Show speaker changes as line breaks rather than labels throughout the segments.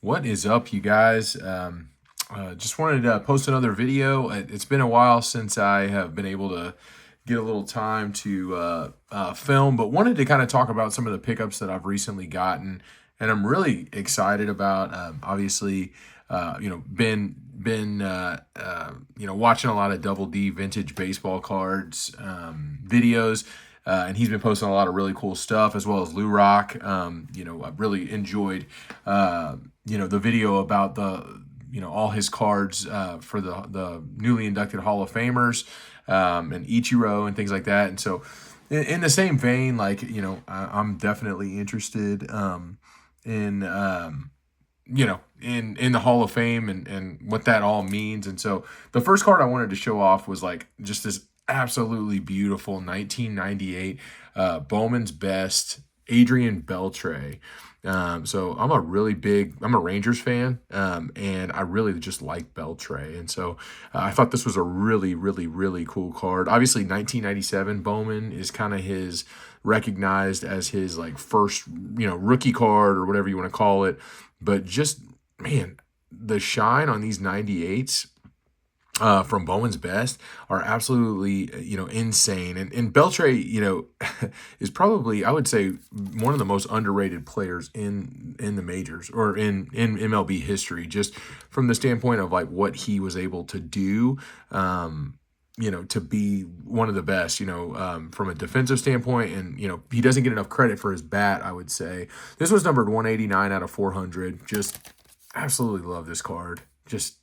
What is up, you guys? Just wanted to post another video. It's been a while since I have been able to get a little time to film, but wanted to kind of talk about some of the pickups that I've recently gotten, and I'm really excited about. Obviously, been watching a lot of Double D vintage baseball cards videos. And he's been posting a lot of really cool stuff, as well as Lou Rock. I've really enjoyed, the video about all his cards for the newly inducted Hall of Famers, and Ichiro and things like that. And so, in the same vein, I'm definitely interested in the Hall of Fame and what that all means. And so, the first card I wanted to show off was like just this absolutely beautiful 1998 Bowman's Best Adrian Beltre. So I'm a Rangers fan, and I really just like Beltre. And so I thought this was a really, really, really cool card. Obviously, 1997 Bowman is kind of his recognized as his like first, rookie card or whatever you want to call it. But just, man, the shine on these 98s from Bowman's Best are absolutely, insane. And Beltre, is probably, I would say, one of the most underrated players in the majors or in MLB history, just from the standpoint of like what he was able to do. To be one of the best, from a defensive standpoint. And, he doesn't get enough credit for his bat, I would say. This was numbered 189 out of 400. Just absolutely love this card. Just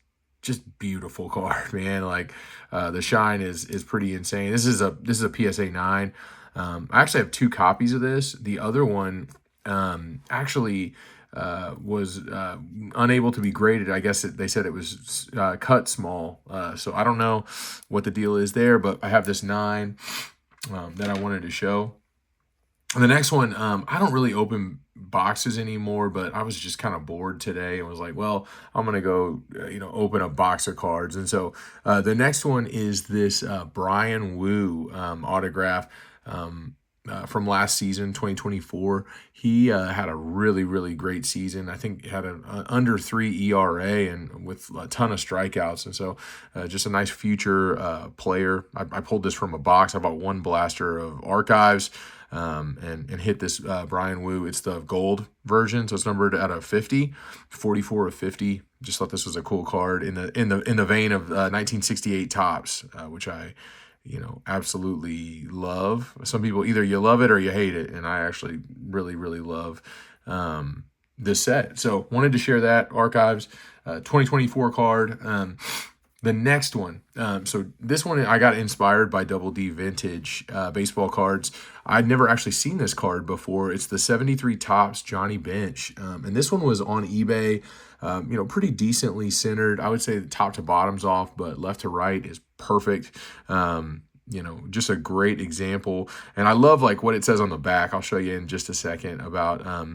beautiful card, man. Like the shine is pretty insane. This is a PSA 9. I actually have two copies of this. The other one actually was unable to be graded. I guess they said it was cut small. So I don't know what the deal is there, but I have this 9 that I wanted to show. And the next one, I don't really open boxes anymore, but I was just kind of bored today and was like, well, I'm going to go, open a box of cards. And so the next one is this Brian Wu autograph from last season, 2024. He had a really, really great season. I think had an under 3 ERA and with a ton of strikeouts. And so just a nice future player. I pulled this from a box. I bought one blaster of archives. And hit this Brian Wu. It's the gold version, so it's numbered out of 50, 44 of 50. Just thought this was a cool card in the vein of 1968 Topps, which I absolutely love. Some people, either you love it or you hate it, and I actually really, really love this set. So wanted to share that archives 2024 card. The next one, so this one I got inspired by Double D vintage baseball cards. I'd never actually seen this card before. It's the 73 Topps Johnny Bench, and this one was on eBay. Pretty decently centered. I would say the top to bottom's off, but left to right is perfect. Just a great example. And I love like what it says on the back. I'll show you in just a second about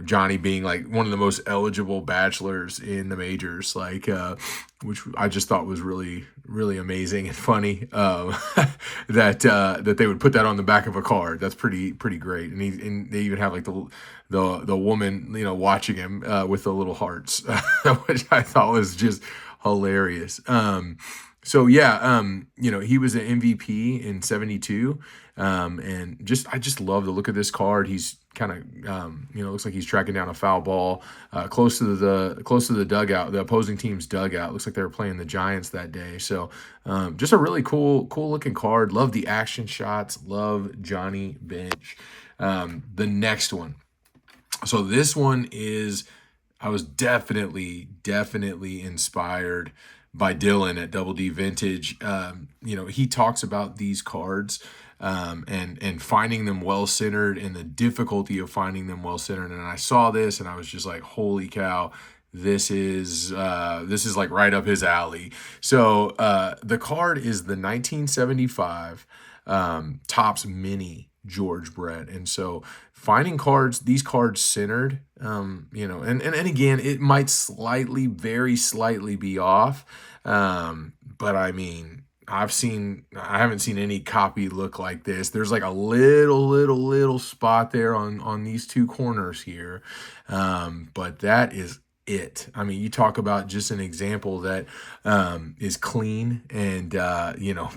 Johnny being like one of the most eligible bachelors in the majors, which I just thought was really, really amazing and funny that they would put that on the back of a card. That's pretty great. And they even have like the woman, watching him with the little hearts, which I thought was just hilarious. So yeah, he was an MVP in 72. And I just love the look of this card. He's kind of, looks like he's tracking down a foul ball, close to the dugout, the opposing team's dugout. Looks like they were playing the Giants that day. So, just a really cool looking card. Love the action shots. Love Johnny Bench. The next one. So this one I was definitely inspired by Dylan at Double D Vintage. He talks about these cards and finding them well centered and the difficulty of finding them well centered. And I saw this and I was just like, holy cow, this is like right up his alley. So the card is the 1975 Topps Mini George Brett. And so finding these cards centered, and again, it might very slightly be off. But I mean, I haven't seen any copy look like this. There's like a little spot there on these two corners here. But that is it. I mean, you talk about just an example that is clean and,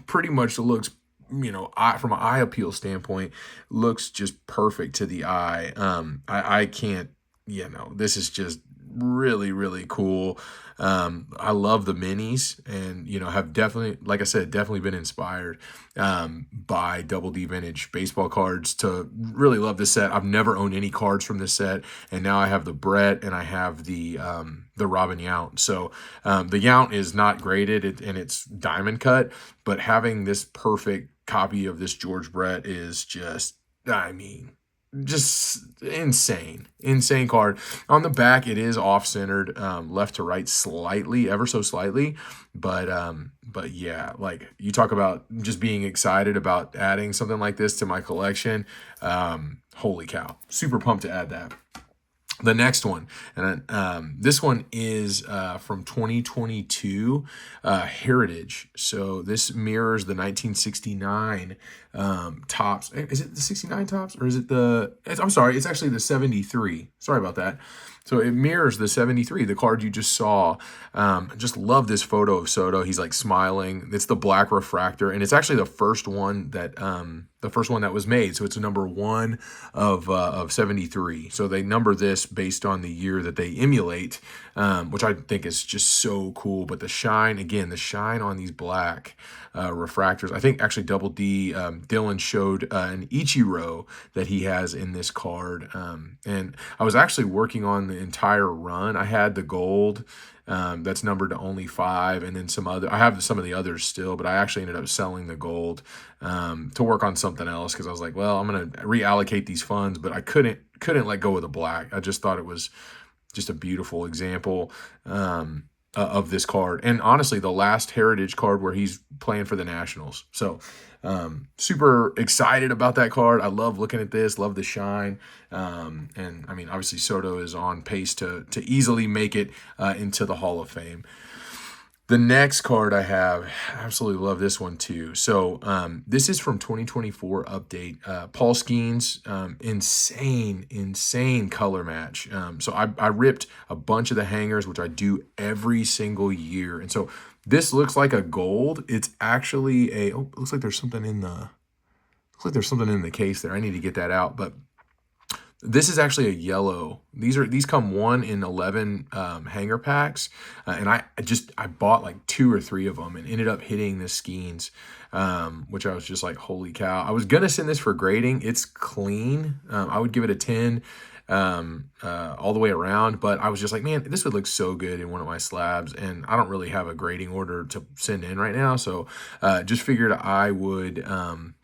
pretty much looks, from an eye appeal standpoint, looks just perfect to the eye. I can't, this is just really, really cool. I love the minis and, have definitely, like I said, definitely been inspired by Double D Vintage baseball cards to really love this set. I've never owned any cards from this set, and now I have the Brett and I have the Robin Yount. So the Yount is not graded and it's diamond cut, but having this perfect copy of this George Brett is just, I mean, just insane card. On the back it is off centered, left to right slightly, ever so slightly, but yeah, like you talk about just being excited about adding something like this to my collection. Holy cow, super pumped to add that. The next one, and this one is from 2022, Heritage. So this mirrors the 1969 tops. Is it the 69 tops or is it I'm sorry, it's actually the 73. Sorry about that. So it mirrors the 73, the card you just saw. Just love this photo of Soto. He's like smiling. It's the black refractor, and it's actually the first one that was made. So it's number 1 of 73. So they number this based on the year that they emulate, which I think is just so cool. But the shine on these black refractors. I think actually Double D Dylan showed an Ichiro that he has in this card, and I was actually working on the entire run. I had the gold that's numbered to only 5, and then I have some of the others still, but I actually ended up selling the gold to work on something else because I was like, well, I'm gonna reallocate these funds, but I couldn't let go of the black. I just thought it was just a beautiful example of this card, and honestly the last Heritage card where he's playing for the Nationals. So super excited about that card. I love looking at this, love the shine, and I mean obviously Soto is on pace to easily make it into the Hall of Fame. The next card I have, absolutely love this one too. So this is from 2024 update. Paul Skeens, insane color match. So I ripped a bunch of the hangers, which I do every single year. And so this looks like a gold. It's actually it looks like there's something in the case there. I need to get that out, but this is actually a yellow. These come 1 in 11 hanger packs, and I bought like 2 or 3 of them and ended up hitting the Skeens, which I was just like, holy cow. I was gonna send this for grading. It's clean. I would give it a 10 all the way around, but I was just like, man, this would look so good in one of my slabs, and I don't really have a grading order to send in right now, so just figured I would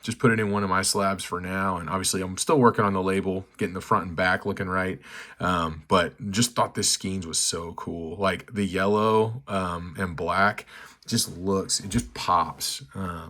just put it in one of my slabs for now. And obviously I'm still working on the label, getting the front and back looking right, but just thought this Skeens was so cool. Like the yellow and black it just pops.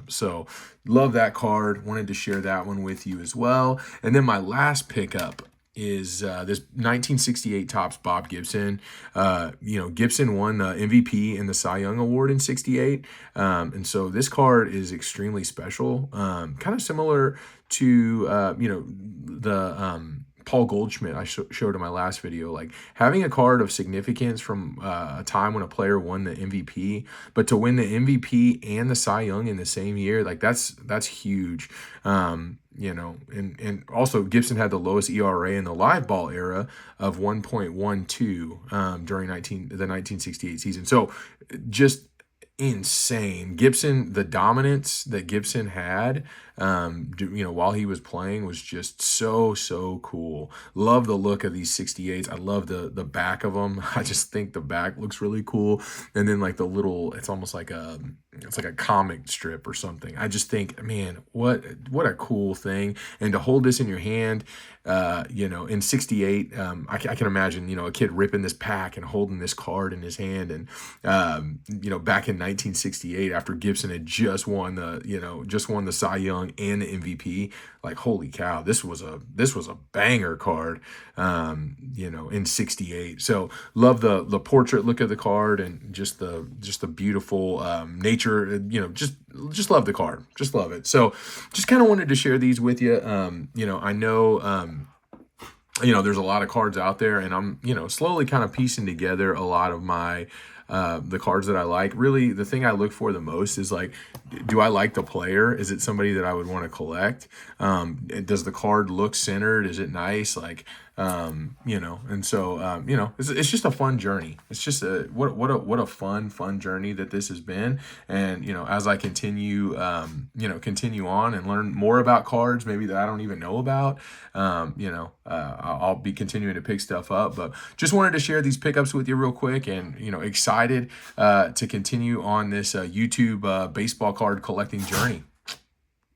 So love that card. Wanted to share that one with you as well. And then my last pickup is this 1968 Topps Bob Gibson. Gibson won the MVP in the Cy Young Award in 68. And so this card is extremely special. Kind of similar to, the Paul Goldschmidt I showed in my last video. Like having a card of significance from a time when a player won the MVP, but to win the MVP and the Cy Young in the same year, like that's huge. And also Gibson had the lowest ERA in the live ball era of 1.12 during the 1968 season. So just insane. Gibson, the dominance that Gibson had, while he was playing was just so cool. Love the look of these 68s. I love the back of them. I just think the back looks really cool. And then like the little, it's almost like it's like a comic strip or something. I just think, man, what a cool thing. And to hold this in your hand, in 68, I can imagine, a kid ripping this pack and holding this card in his hand. And, back in 1968, after Gibson had just won the Cy Young and the MVP, like, holy cow, this was a banger card, in 68. So love the portrait look of the card and just the beautiful, nature, just love the card, just love it. So just kind of wanted to share these with you. I know, there's a lot of cards out there, and I'm, slowly kind of piecing together a lot of my the cards that I like. Really, the thing I look for the most is like, do I like the player? Is it somebody that I would want to collect? Does the card look centered? Is it nice? Like, and so it's just a fun journey. It's just what a fun journey that this has been. And as I continue on and learn more about cards, maybe that I don't even know about, I'll be continuing to pick stuff up. But just wanted to share these pickups with you real quick, and excited to continue on this YouTube baseball card collecting journey.